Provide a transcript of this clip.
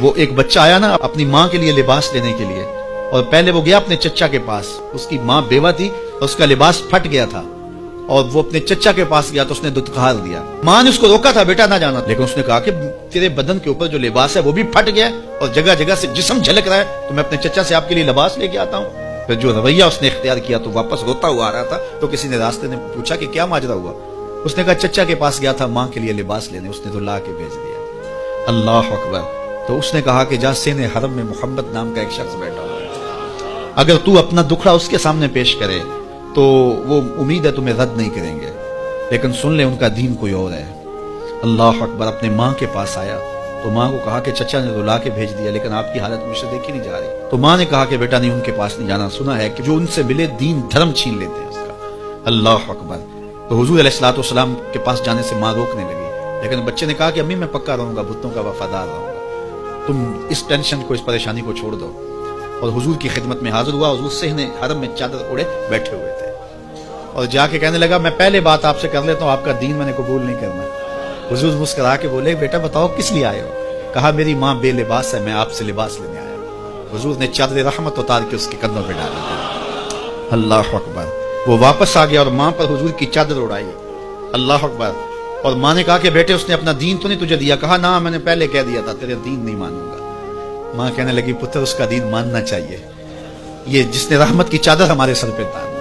وہ ایک بچہ آیا نا اپنی ماں کے لیے لباس لینے کے لیے، اور پہلے وہ گیا اپنے چچا کے پاس، اس کی ماں بیوہ تھی اور اس کا لباس پھٹ گیا تھا، اور وہ اپنے چچا کے پاس گیا تو اس نے دتکار دیا۔ ماں نے اس کو روکا تھا بیٹا نہ جانا، لیکن اس نے کہا کہ تیرے بدن کے اوپر جو لباس ہے وہ بھی پھٹ گیا اور جگہ جگہ سے جسم جھلک رہا ہے، تو میں اپنے چچا سے آپ کے لیے لباس لے کے آتا ہوں۔ پھر جو رویہ اس نے اختیار کیا تو واپس روتا ہوا آ رہا تھا، تو کسی نے راستے نے پوچھا کہ کیا ماجرا ہوا؟ اس نے کہا چچا کے پاس گیا تھا ماں کے لیے لباس لینے، اس نے تو لا کے بھیج دیا۔ اللہ اکبر۔ تو اس نے کہا کہ جا سین حرم میں محمد نام کا ایک شخص بیٹھا ہوا ہے، اگر تو اپنا دکھڑا اس کے سامنے پیش کرے تو وہ امید ہے تمہیں رد نہیں کریں گے، لیکن سن لے ان کا دین کوئی اور ہے۔ اللہ اکبر۔ اپنے ماں کے پاس آیا تو ماں کو کہا کہ چچا نے تو لا کے بھیج دیا، لیکن آپ کی حالت مجھ سے دیکھی نہیں جا رہی۔ تو ماں نے کہا کہ بیٹا نہیں، ان کے پاس نہیں جانا، سنا ہے کہ جو ان سے ملے دین دھرم چھین لیتے ہیں اس کا۔ اللہ اکبر۔ تو حضور علیہ الصلوۃ والسلام کے پاس جانے سے ماں روکنے لگی، لیکن بچے نے کہا کہ امی میں پکا رہوں گا، بتوں کا وفادار رہوں گا، تم اس ٹینشن کو، اس پریشانی کو چھوڑ دو۔ اور حضور کی خدمت میں حاضر ہوا۔ حضور صحن حرم میں چادر اوڑے بیٹھے ہوئے تھے، اور جا کے کہنے لگا میں پہلے بات آپ سے کر لیتا ہوں، آپ کا دین میں نے قبول نہیں کرنا۔ حضور مسکرا کے بولے بیٹا بتاؤ کس لیے آئے ہو؟ کہا میری ماں بے لباس ہے، میں آپ سے لباس لینے آیا ہوں۔ حضور نے چادر رحمت اتار کے اس کے کندھوں پہ ڈال دی۔ اللہ اکبر۔ وہ واپس آ گیا اور ماں پر حضور کی چادر اڑائی۔ اللہ اکبر۔ اور ماں نے کہا کہ بیٹے اس نے اپنا دین تو نہیں تجھے دیا؟ کہا نہ، میں نے پہلے کہہ دیا تھا تیرے دین نہیں مانوں گا۔ ماں کہنے لگی پتر اس کا دین ماننا چاہیے، یہ جس نے رحمت کی چادر ہمارے سر پہ ڈال